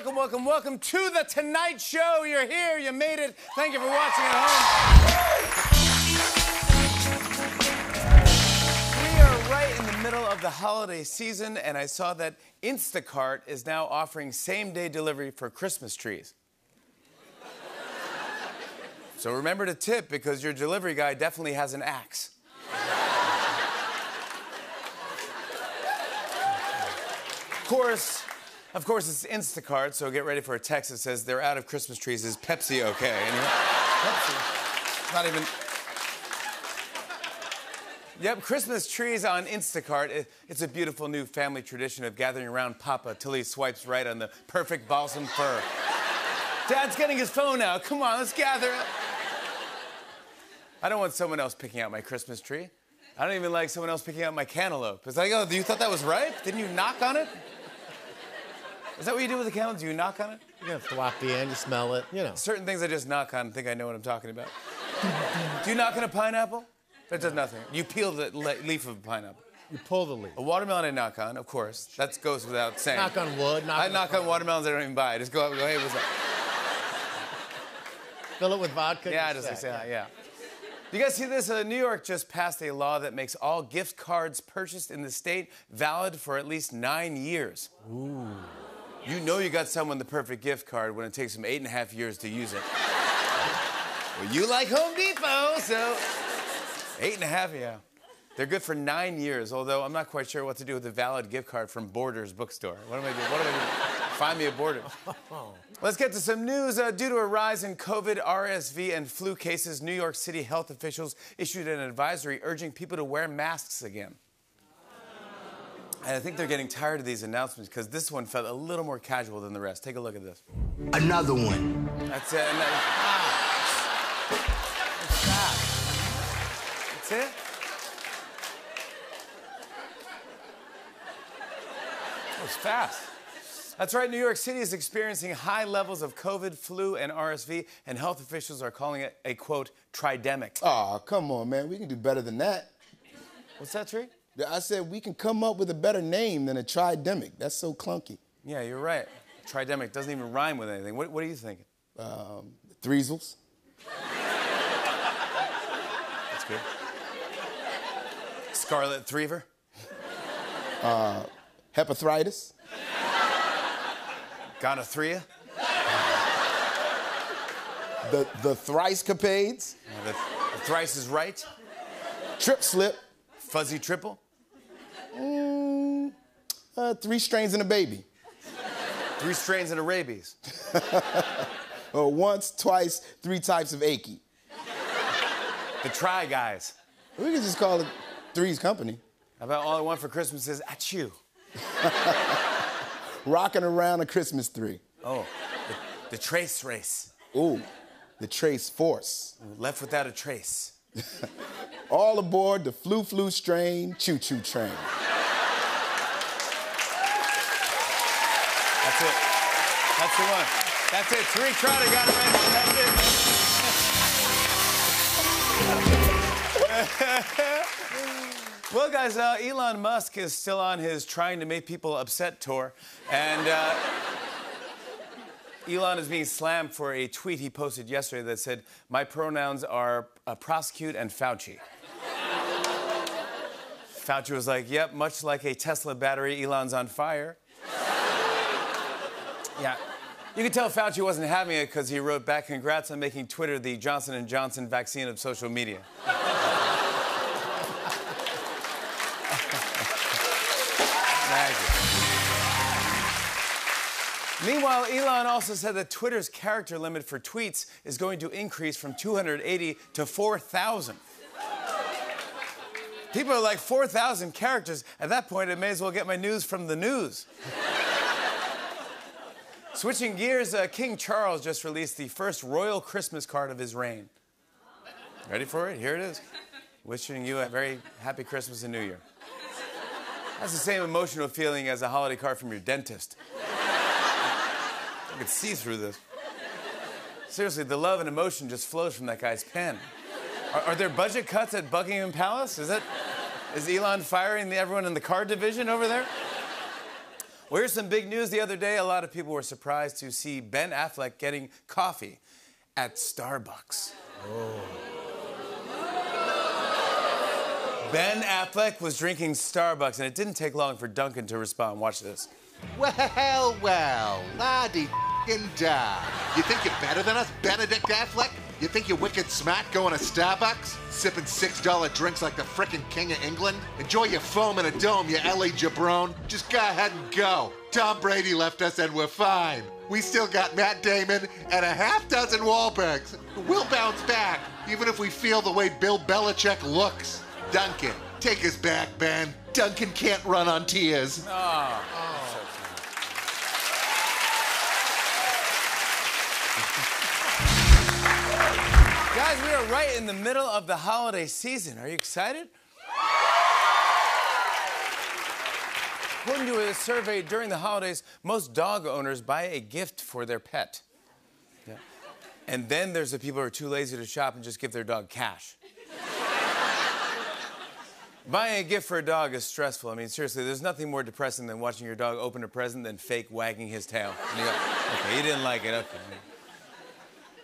welcome, welcome, welcome to The Tonight Show. You're here, you made it. Thank you for watching at home. We are right in the middle of the holiday season, and I saw that Instacart is now offering same-day delivery for Christmas trees. So remember to tip, because your delivery guy definitely has an axe. Of course, it's Instacart, so get ready for a text that says they're out of Christmas trees. Is Pepsi okay? And Pepsi. Not even. Yep, Christmas trees on Instacart. It's a beautiful new family tradition of gathering around Papa till he swipes right on the perfect balsam fir. Dad's getting his phone out. Come on, let's gather. I don't want someone else picking out my Christmas tree. I don't even like someone else picking out my cantaloupe. It's like, oh, you thought that was ripe? Didn't you knock on it? Is that what you do with the cantaloupe? Do you knock on it? You have to flop the end, you smell it, you know. Certain things I just knock on and think I know what I'm talking about. Do you knock on a pineapple? That does nothing. You peel the leaf of a pineapple. You pull the leaf. A watermelon I knock on, of course. That goes without saying. Knock on wood. I knock on watermelons I don't even buy. I just go up and go, hey, what's up? Fill it with vodka. Yeah, just like say hi, yeah. You guys see this? New York just passed a law that makes all gift cards purchased in the state valid for at least 9 years. Ooh. You know you got someone the perfect gift card when it takes them 8.5 years to use it. Well, you like Home Depot, so 8.5, yeah. They're good for 9 years, although I'm not quite sure what to do with a valid gift card from Borders bookstore. What am I doing? What am I doing? Find me a Borders. Let's get to some news. Due to a rise in COVID, RSV, and flu cases, New York City health officials issued an advisory urging people to wear masks again. And I think they're getting tired of these announcements because this one felt a little more casual than the rest. Take a look at this. Another one. That's it. That's it. That was fast. That's right, New York City is experiencing high levels of COVID, flu, and RSV, and health officials are calling it a, quote, tridemic. Aw, come on, man. We can do better than that. What's that, Tree? I said we can come up with a better name than a tridemic. That's so clunky. Yeah, you're right. Tridemic doesn't even rhyme with anything. What are you thinking? Threesels. That's good. Scarlet Threaver. Hepatitis. Gonorrhea. The thrice capades. The thrice is right. Trip slip. Fuzzy triple. 3 strains in a baby. 3 strains in a rabies. Once, twice, 3 types of achy. The Try Guys. We could just call it Three's Company. How about all I want for Christmas is achoo? Rocking around a Christmas tree. Oh, the Trace Race. Ooh, the Trace Force. Left without a trace. All aboard the flu strain choo-choo train. That's it. That's the one. That's it. Tariq Trotter got it right. That's it. Well, guys, Elon Musk is still on his trying to make people upset tour. And Elon is being slammed for a tweet he posted yesterday that said, "My pronouns are prosecute and Fauci." Fauci was like, "Yep, much like a Tesla battery, Elon's on fire." Yeah. You could tell Fauci wasn't having it because he wrote back, "Congrats on making Twitter the Johnson & Johnson vaccine of social media." Thank you. Meanwhile, Elon also said that Twitter's character limit for tweets is going to increase from 280 to 4,000. People are like, 4,000 characters? At that point, I may as well get my news from the news. Switching gears, King Charles just released the first royal Christmas card of his reign. Ready for it? Here it is. Wishing you a very happy Christmas and New Year. That's the same emotional feeling as a holiday card from your dentist. I could see through this. Seriously, the love and emotion just flows from that guy's pen. Are there budget cuts at Buckingham Palace? Is Elon firing everyone in the card division over there? Well, here's some big news. The other day, a lot of people were surprised to see Ben Affleck getting coffee at Starbucks. Oh. Ben Affleck was drinking Starbucks, and it didn't take long for Duncan to respond. Watch this. Well, la-di-da. You think you're better than us, Benedict Affleck? You think you're wicked smart going to Starbucks? Sipping $6 drinks like the frickin' King of England? Enjoy your foam in a dome, you LA jabron. Just go ahead and go. Tom Brady left us and we're fine. We still got Matt Damon and a half dozen Wahlbergs. We'll bounce back, even if we feel the way Bill Belichick looks. Duncan, take us back, Ben. Duncan can't run on tears. Oh. Guys, we are right in the middle of the holiday season. Are you excited? According to a survey during the holidays, most dog owners buy a gift for their pet. Yeah. And then there's the people who are too lazy to shop and just give their dog cash. Buying a gift for a dog is stressful. I mean, seriously, there's nothing more depressing than watching your dog open a present and fake wagging his tail. And you go, okay, he didn't like it, okay.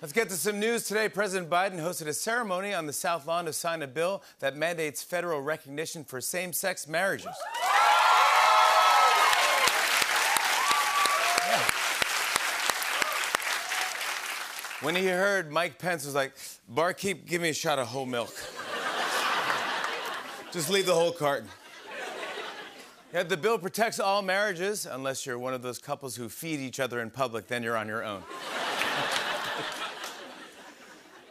Let's get to some news today. President Biden hosted a ceremony on the South Lawn to sign a bill that mandates federal recognition for same-sex marriages. Yeah. When he heard Mike Pence was like, barkeep, give me a shot of whole milk. Just leave the whole carton. Yeah, the bill protects all marriages, unless you're one of those couples who feed each other in public, then you're on your own.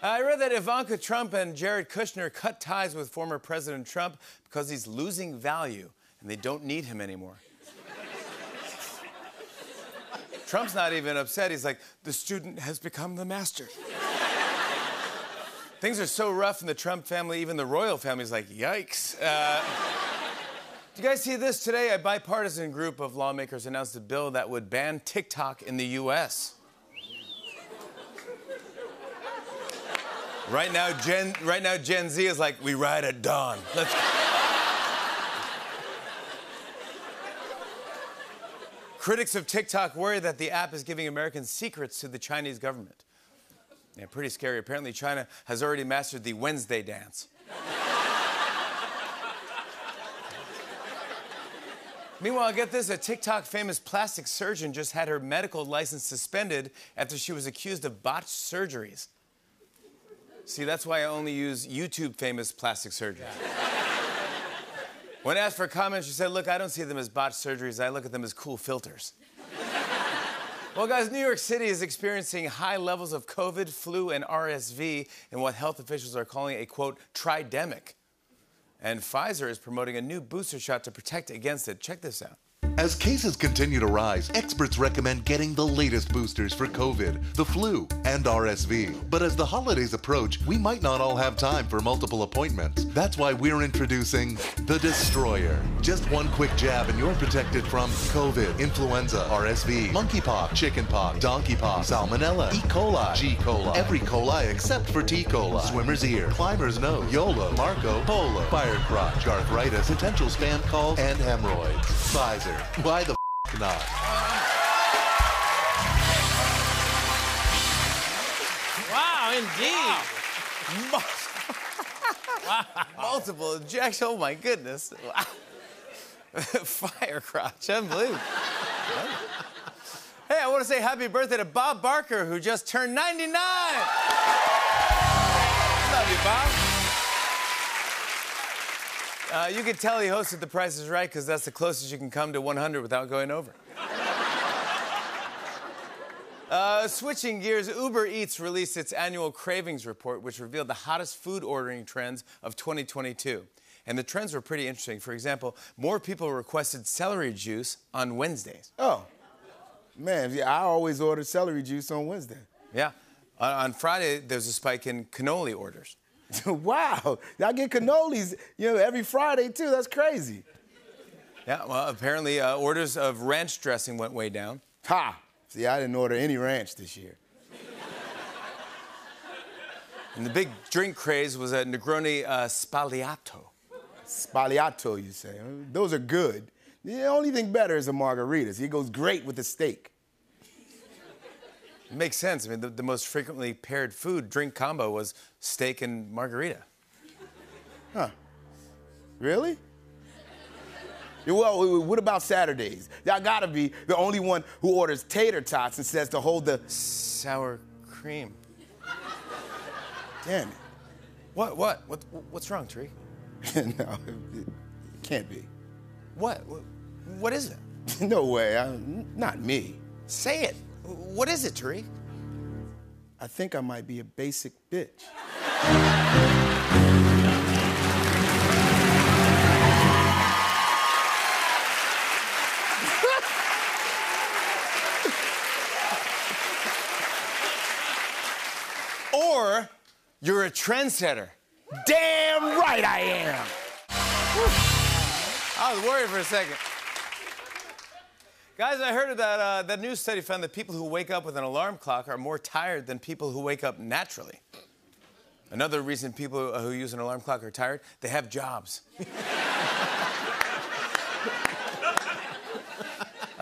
I read that Ivanka Trump and Jared Kushner cut ties with former President Trump because he's losing value and they don't need him anymore. Trump's not even upset. He's like, the student has become the master. Things are so rough in the Trump family, even the royal family's like, yikes. Do you guys see this? Today, a bipartisan group of lawmakers announced a bill that would ban TikTok in the U.S. Right now, Gen Z is like, we ride at dawn. Let's... Critics of TikTok worry that the app is giving Americans secrets to the Chinese government. Yeah, pretty scary. Apparently, China has already mastered the Wednesday dance. Meanwhile, get this, a TikTok famous plastic surgeon just had her medical license suspended after she was accused of botched surgeries. See, that's why I only use YouTube famous plastic surgeons. When asked for comments, she said, look, I don't see them as botched surgeries. I look at them as cool filters. Well, guys, New York City is experiencing high levels of COVID, flu, and RSV in what health officials are calling a, quote, tridemic. And Pfizer is promoting a new booster shot to protect against it. Check this out. As cases continue to rise, experts recommend getting the latest boosters for COVID, the flu, and RSV. But as the holidays approach, we might not all have time for multiple appointments. That's why we're introducing the Destroyer. Just one quick jab and you're protected from COVID, influenza, RSV, monkeypox, chickenpox, donkeypox, salmonella, E. coli, G. coli, every coli except for T. coli, swimmer's ear, climber's nose, YOLO, Marco Polo, fire crotch, arthritis, potential spam calls, and hemorrhoids. Pfizer. Why the f*** not? Wow, indeed. Wow. Multiple injections. Oh, my goodness. Wow. Fire crotch. Unbelievable. Hey, I want to say happy birthday to Bob Barker, who just turned 99. Love you, Bob. You can tell he hosted The Price is Right because that's the closest you can come to 100 without going over. Switching gears, Uber Eats released its annual Cravings Report, which revealed the hottest food ordering trends of 2022. And the trends were pretty interesting. For example, more people requested celery juice on Wednesdays. Oh, man, I always order celery juice on Wednesday. Yeah. On Friday, there's a spike in cannoli orders. Wow, I get cannolis, every Friday too. That's crazy. Yeah, well, apparently orders of ranch dressing went way down. Ha! See, I didn't order any ranch this year. And the big drink craze was a Negroni Spagliato. Spagliato, you say? Those are good. The only thing better is a margarita. It goes great with a steak. It makes sense. I mean, the most frequently paired food-drink combo was steak and margarita. Huh. Really? Yeah, well, what about Saturdays? Y'all gotta be the only one who orders tater tots and says to hold the sour cream. Damn it. What's wrong, Tariq? No, it can't be. What is it? No way, not me. Say it. What is it, Tariq? I think I might be a basic bitch. Or you're a trendsetter. Damn right I am. I was worried for a second. Guys, I heard that new study found that people who wake up with an alarm clock are more tired than people who wake up naturally. Another reason people who use an alarm clock are tired, they have jobs.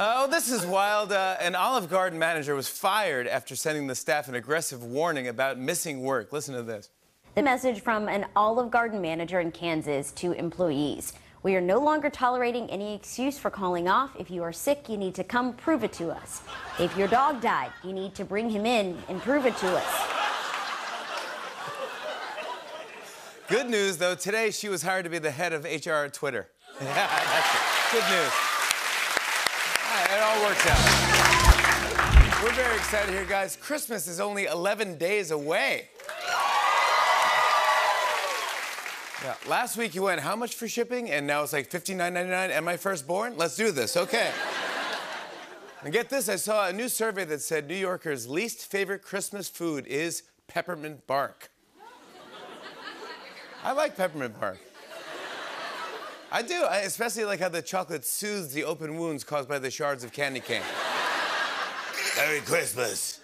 Oh, this is wild. An Olive Garden manager was fired after sending the staff an aggressive warning about missing work. Listen to this. The message from an Olive Garden manager in Kansas to employees. We are no longer tolerating any excuse for calling off. If you are sick, you need to come prove it to us. If your dog died, you need to bring him in and prove it to us. Good news, though. Today, she was hired to be the head of HR at Twitter. Yeah, that's it. Good news. It all works out. We're very excited here, guys. Christmas is only 11 days away. Yeah. Last week you went, how much for shipping? And now it's like $59.99 and my firstborn? Let's do this, okay. And get this, I saw a new survey that said New Yorkers' least favorite Christmas food is peppermint bark. I like peppermint bark. I do, I especially like how the chocolate soothes the open wounds caused by the shards of candy cane. Merry Christmas.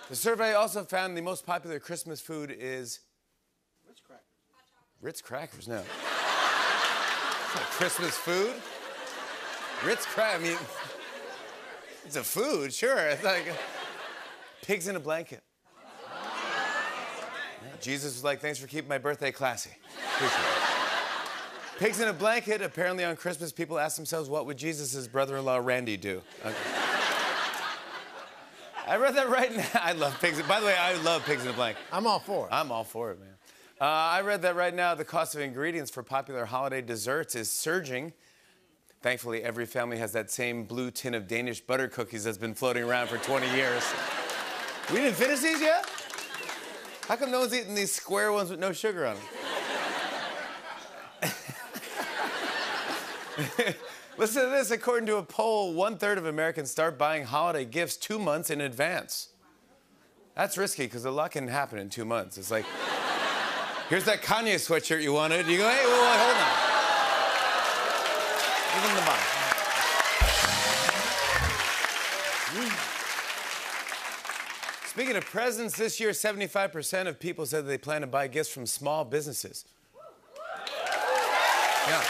The survey also found the most popular Christmas food is Ritz crackers, no. It's not Christmas food. Ritz crackers, I mean, it's a food, sure. It's like pigs in a blanket. Yeah, Jesus was like, thanks for keeping my birthday classy. Appreciate it. Pigs in a blanket, apparently on Christmas, people ask themselves, what would Jesus' brother-in-law Randy do? Okay. I read that right now. I love pigs. By the way, I love pigs in a blanket. I'm all for it. I'm all for it, man. I read that right now the cost of ingredients for popular holiday desserts is surging. Thankfully, every family has that same blue tin of Danish butter cookies that's been floating around for 20 years. We didn't finish these yet? How come no one's eating these square ones with no sugar on them? Listen to this. According to a poll, 1/3 of Americans start buying holiday gifts 2 months in advance. That's risky because a lot can happen in 2 months. It's like, here's that Kanye sweatshirt you wanted. You go, hey, well, hold on. Give him the box. Speaking of presents, this year, 75% of people said they plan to buy gifts from small businesses. Yeah.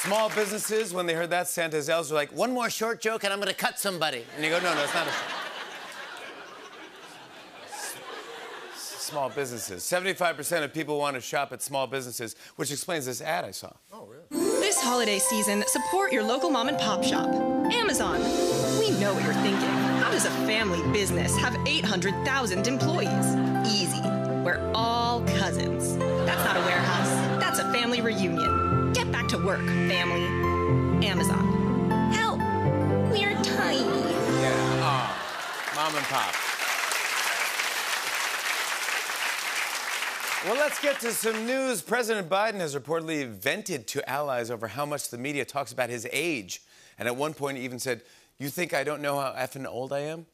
Small businesses, when they heard that, Santa's elves were like, one more short joke and I'm gonna cut somebody. And you go, no, it's not a small businesses. 75% of people want to shop at small businesses, which explains this ad I saw. Oh, really? This holiday season, support your local mom and pop shop. Amazon. We know what you're thinking. How does a family business have 800,000 employees? Easy. We're all cousins. That's not a warehouse. That's a family reunion. Get back to work, family. Amazon. Help. We are tiny. Yeah, mom and pop. Well, let's get to some news. President Biden has reportedly vented to allies over how much the media talks about his age. And at one point, he even said, you think I don't know how effing old I am?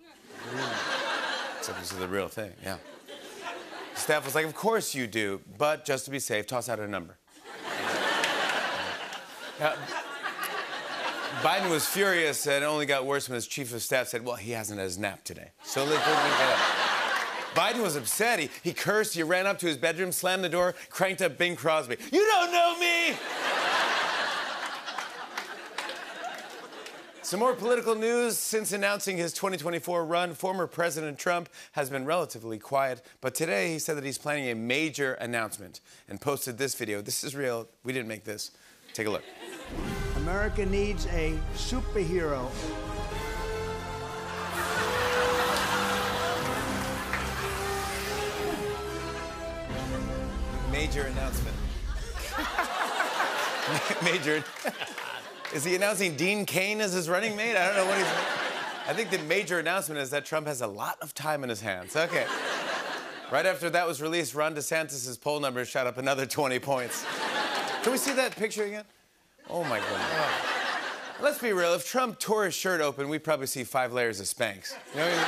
So this is the real thing, yeah. Staff was like, of course you do, but just to be safe, toss out a number. Biden was furious, and it only got worse when his chief of staff said, well, he hasn't had his nap today. So let's get up. Biden was upset. He cursed. He ran up to his bedroom, slammed the door, cranked up Bing Crosby. You don't know me! Some more political news. Since announcing his 2024 run, former President Trump has been relatively quiet. But today he said that he's planning a major announcement and posted this video. This is real. We didn't make this. Take a look. America needs a superhero. Major announcement. Major. Is he announcing Dean Cain as his running mate? I don't know what he's... I think the major announcement is that Trump has a lot of time in his hands. Okay. Right after that was released, Ron DeSantis' poll numbers shot up another 20 points. Can we see that picture again? Oh, my goodness. Let's be real. If Trump tore his shirt open, we'd probably see 5 layers of Spanx. You know what I mean?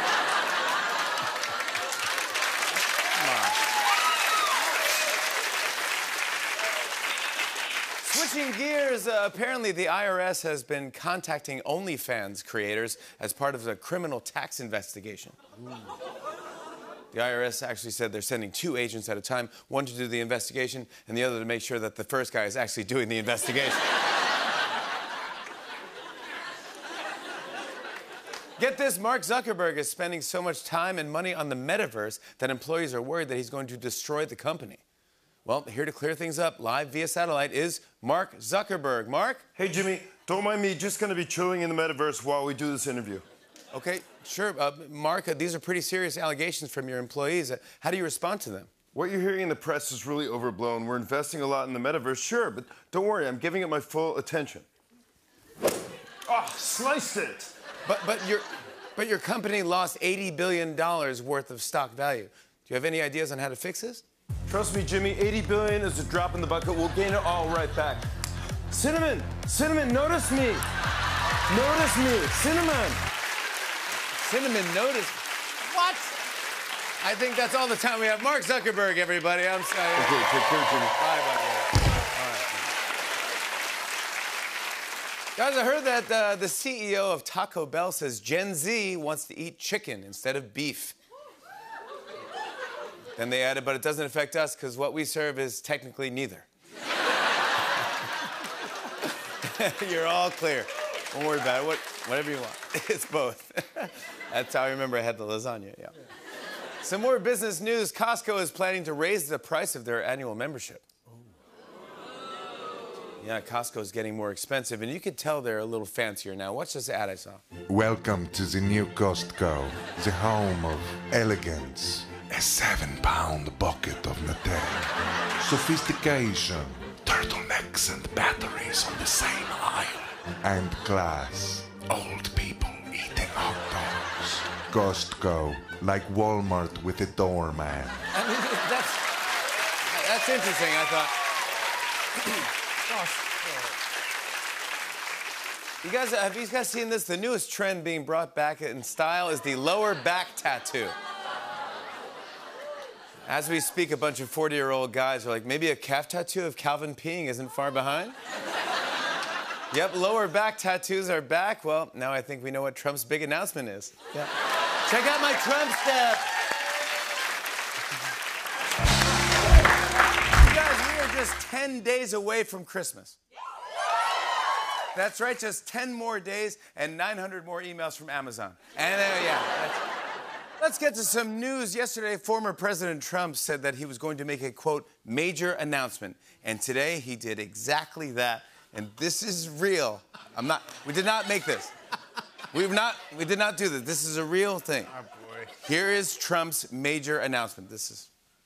Switching gears, apparently the IRS has been contacting OnlyFans creators as part of a criminal tax investigation. The IRS actually said they're sending 2 agents at a time, one to do the investigation and the other to make sure that the first guy is actually doing the investigation. Get this, Mark Zuckerberg is spending so much time and money on the metaverse that employees are worried that he's going to destroy the company. Well, here to clear things up, live via satellite, is Mark Zuckerberg. Mark? Hey, Jimmy, don't mind me, just gonna be chilling in the metaverse while we do this interview. Okay, sure. Mark, these are pretty serious allegations from your employees. How do you respond to them? What you're hearing in the press is really overblown. We're investing a lot in the metaverse, sure, but don't worry, I'm giving it my full attention. Ah, sliced it! But your company lost $80 billion worth of stock value. Do you have any ideas on how to fix this? Trust me, Jimmy, 80 billion is a drop in the bucket. We'll gain it all right back. Cinnamon! Cinnamon, notice me! Notice me! Cinnamon! Cinnamon, notice. What? I think that's all the time we have. Mark Zuckerberg, everybody. I'm sorry. Okay, take care, Jimmy. Bye, buddy. All right. Guys, I heard that the CEO of Taco Bell says Gen Z wants to eat chicken instead of beef. Then they added, but it doesn't affect us because what we serve is technically neither. You're all clear. Don't worry about it. Whatever you want. It's both. That's how I remember I had the lasagna, yeah. Some more business news. Costco is planning to raise the price of their annual membership. Yeah, Costco is getting more expensive, and you could tell they're a little fancier now. Watch this ad I saw. Welcome to the new Costco, the home of elegance. A 7-pound bucket of Nutella. Sophistication. Turtlenecks and batteries on the same aisle. And class. Old people eating hot dogs. Costco, like Walmart with a doorman. I mean, that's interesting, I thought. Have you guys seen this? The newest trend being brought back in style is the lower back tattoo. As we speak, a bunch of 40-year-old guys are like, maybe a calf tattoo of Calvin peeing isn't far behind? Yep, lower back tattoos are back. Well, now I think we know what Trump's big announcement is. Yeah. Check out my Trump step. You guys, we are just 10 days away from Christmas. That's right, just 10 more days and 900 more emails from Amazon. And let's get to some news. Yesterday, former President Trump said that he was going to make a, quote, major announcement. And today, he did exactly that. And this is real. We did not make this. We did not do this. This is a real thing. Oh, boy. Here is Trump's major announcement.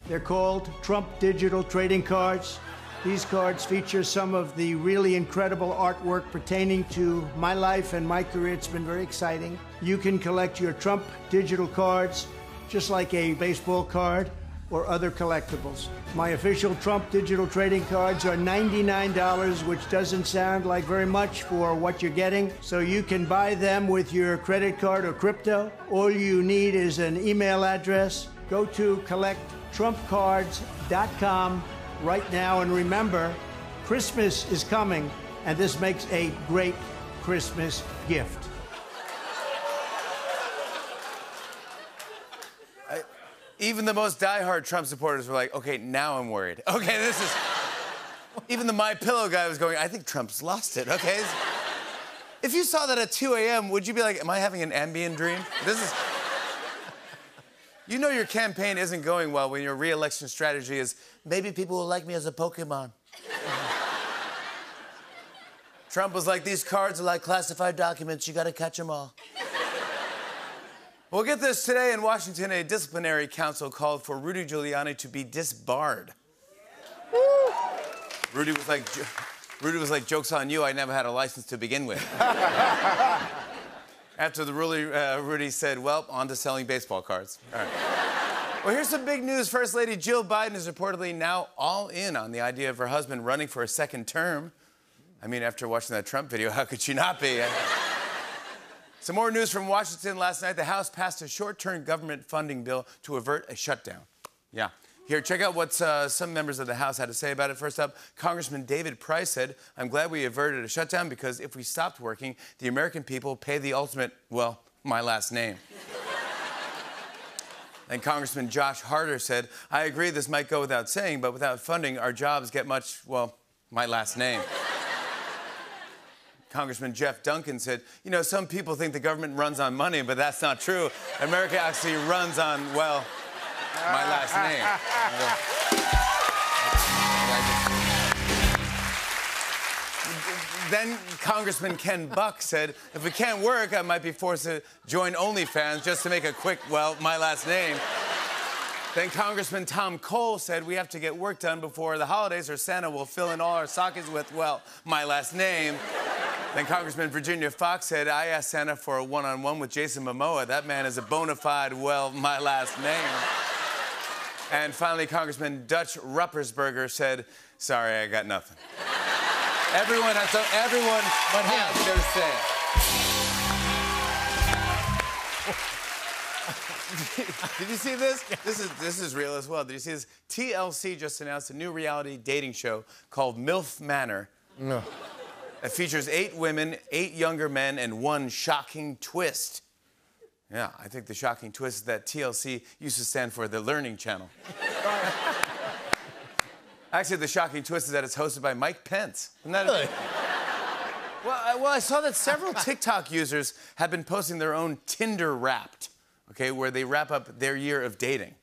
They're called Trump Digital Trading Cards. These cards feature some of the really incredible artwork pertaining to my life and my career. It's been very exciting. You can collect your Trump digital cards just like a baseball card or other collectibles. My official Trump digital trading cards are $99, which doesn't sound like very much for what you're getting. So you can buy them with your credit card or crypto. All you need is an email address. Go to collecttrumpcards.com right now, and remember, Christmas is coming, and this makes a great Christmas gift. Even the most diehard Trump supporters were like, okay, now I'm worried. Okay, this is... Even the MyPillow guy was going, I think Trump's lost it, okay? If you saw that at 2 a.m., would you be like, am I having an Ambien dream? This is... You know your campaign isn't going well when your re-election strategy is, maybe people will like me as a Pokemon. Trump was like, these cards are like classified documents. You got to catch them all. Well, get this. Today in Washington, a disciplinary council called for Rudy Giuliani to be disbarred. Rudy was like, joke's on you. I never had a license to begin with. After the Rudy said, well, on to selling baseball cards. All right. Well, here's some big news. First Lady Jill Biden is reportedly now all in on the idea of her husband running for a second term. I mean, after watching that Trump video, how could she not be? Some more news from Washington last night. The House passed a short-term government funding bill to avert a shutdown. Yeah. Here, check out what some members of the House had to say about it. First up, Congressman David Price said, I'm glad we averted a shutdown because if we stopped working, the American people pay the ultimate, well, my last name. And Congressman Josh Harder said, I agree this might go without saying, but without funding, our jobs get much, well, my last name. Congressman Jeff Duncan said, you know, some people think the government runs on money, but that's not true. America actually runs on, well, my last name. Then Congressman Ken Buck said, if we can't work, I might be forced to join OnlyFans just to make a quick, well, my last name. Then Congressman Tom Cole said, we have to get work done before the holidays or Santa will fill in all our sockets with, well, my last name. Then Congressman Virginia Fox said, I asked Santa for a one-on-one with Jason Momoa. That man is a bona fide, well, my last name. And finally, Congressman Dutch Ruppersberger said, sorry, I got nothing. Everyone has their say. Did you see this? This is real as well. Did you see this? TLC just announced a new reality dating show called MILF Manor. No. It features 8 women, 8 younger men, and 1 shocking twist. Yeah, I think the shocking twist is that TLC used to stand for the Learning Channel. Actually, the shocking twist is that it's hosted by Mike Pence. Isn't that really? Well, I saw that several TikTok users have been posting their own Tinder Wrapped, okay, where they wrap up their year of dating.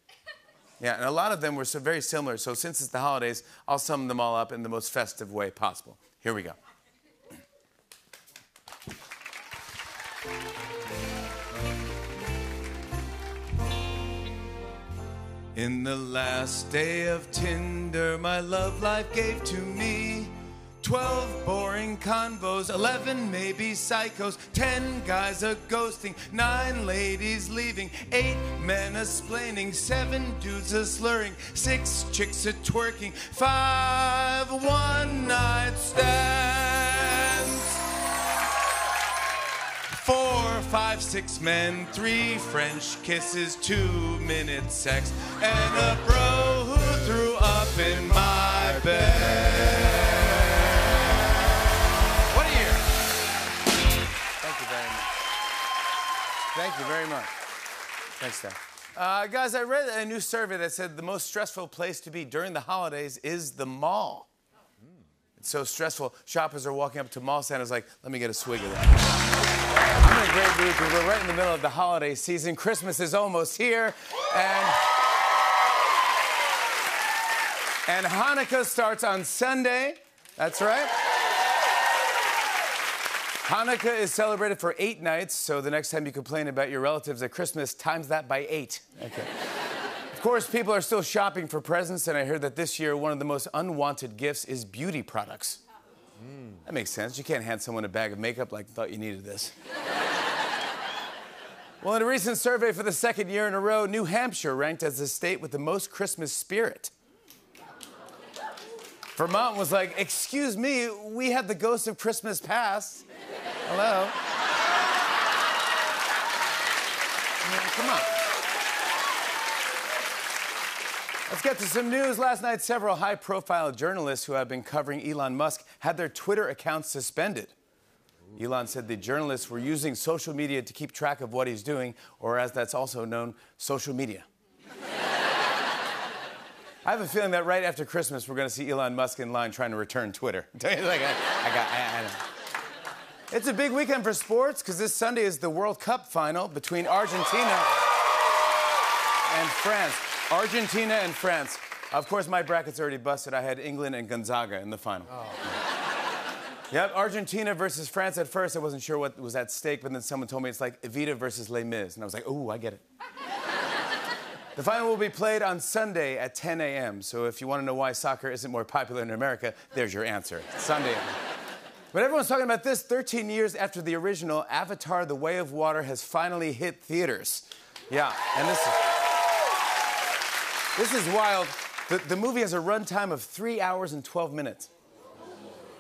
Yeah, and a lot of them were very similar. So since it's the holidays, I'll sum them all up in the most festive way possible. Here we go. In the last day of Tinder, my love life gave to me 12 boring convos, 11 maybe psychos, 10 guys a ghosting, 9 ladies leaving, 8 men a-splaining, 7 dudes a-slurring, 6 chicks a-twerking, 5 one-night stands. 4, 5, 6 men, 3 French kisses, 2-minute sex, and a bro who threw up in my bed. What a year. Thank you very much. Thank you very much. Thanks, Steph. Guys, I read a new survey that said the most stressful place to be during the holidays is the mall. It's so stressful, shoppers are walking up to mall Santa's like, let me get a swig of that. I'm in a great mood because we're right in the middle of the holiday season. Christmas is almost here, and Hanukkah starts on Sunday. That's right. Hanukkah is celebrated for 8 nights, so the next time you complain about your relatives at Christmas, times that by 8. Okay. Of course, people are still shopping for presents, and I heard that this year one of the most unwanted gifts is beauty products. That makes sense. You can't hand someone a bag of makeup like, thought you needed this. Well, in a recent survey for the 2nd year in a row, New Hampshire ranked as the state with the most Christmas spirit. Vermont was like, excuse me, we had the ghost of Christmas past. Hello? Come on. Let's get to some news. Last night, several high-profile journalists who have been covering Elon Musk had their Twitter accounts suspended. Elon said the journalists were using social media to keep track of what he's doing, or as that's also known, social media. I have a feeling that right after Christmas, we're going to see Elon Musk in line trying to return Twitter. It's a big weekend for sports because this Sunday is the World Cup final between Argentina and France. Argentina and France. Of course, my bracket's already busted. I had England and Gonzaga in the final. Oh. Yep, Argentina versus France. At first, I wasn't sure what was at stake, but then someone told me it's like Evita versus Les Mis. And I was like, ooh, I get it. The final will be played on Sunday at 10 a.m. So if you want to know why soccer isn't more popular in America, there's your answer. Sunday. But everyone's talking about this. 13 years after the original, Avatar: The Way of Water has finally hit theaters. Yeah, and this is wild. The movie has a runtime of 3 hours and 12 minutes.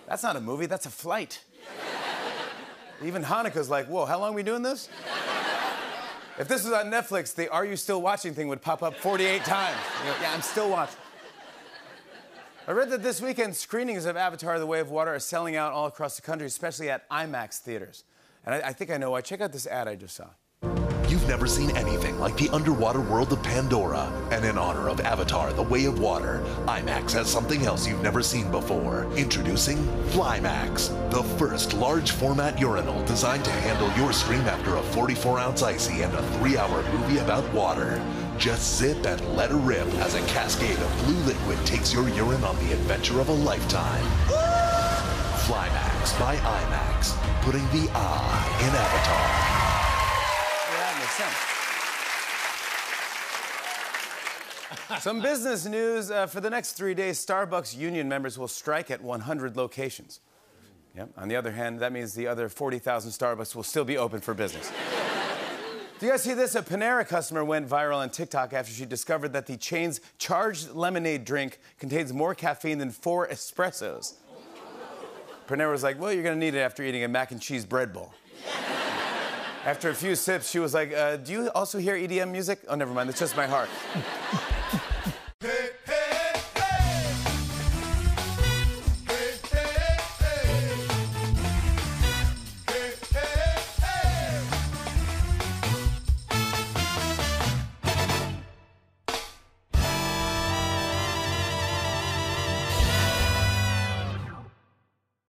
That's not a movie, that's a flight. Even Hanukkah's like, whoa, how long are we doing this? If this was on Netflix, the Are You Still Watching thing would pop up 48 times. You know, yeah, I'm still watching. I read that this weekend, screenings of Avatar: The Way of Water are selling out all across the country, especially at IMAX theaters. And I think I know why. Check out this ad I just saw. You've never seen anything like the underwater world of Pandora. And in honor of Avatar: The Way of Water, IMAX has something else you've never seen before. Introducing FlyMax, the first large format urinal designed to handle your stream after a 44-ounce icy and a 3-hour movie about water. Just zip and let her rip as a cascade of blue liquid takes your urine on the adventure of a lifetime. FlyMax by IMAX, putting the I in Avatar. Some business news. For the next 3 days, Starbucks union members will strike at 100 locations. Yep. On the other hand, that means the other 40,000 Starbucks will still be open for business. Do you guys see this? A Panera customer went viral on TikTok after she discovered that the chain's charged lemonade drink contains more caffeine than 4 espressos. Panera was like, well, you're going to need it after eating a mac and cheese bread bowl. After a few sips, she was like, do you also hear EDM music? Oh, never mind, it's just my heart.